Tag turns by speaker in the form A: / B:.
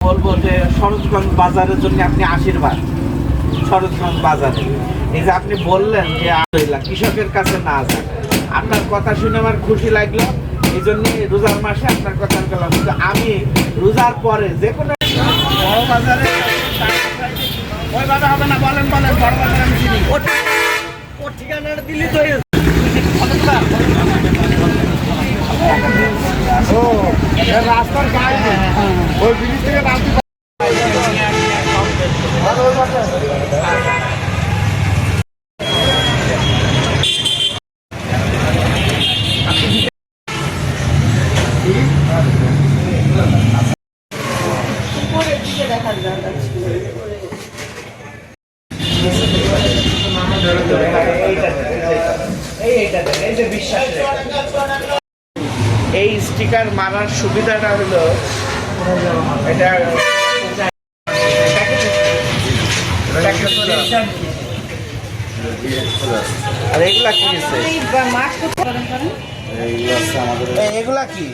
A: বলবো যে শরৎগঞ্জ বাজারের জন্য আপনি আশীর্বাদ। শরৎগঞ্জ বাজারে এই যে আপনি বললেন যে কৃষকের কাছে না যান, আপনার কথা শুনে আমার খুশি লাগলো। এই জন্য রোজার মাসে আপনার কথা বললাম, কিন্তু আমি রোজার পরে যে কোনো বড় বাজারে ওইভাবে হবে না। বলেন বলেন, বড় বাজারে আমি চিনি, ও ঠিকানাটা দিলি তো রাস্তার গায়ে ওই ব্রিজ থেকে নামতে এই স্টিকার মারার সুবিধাটা হলো এটা আর এগুলা কি এগুলা কি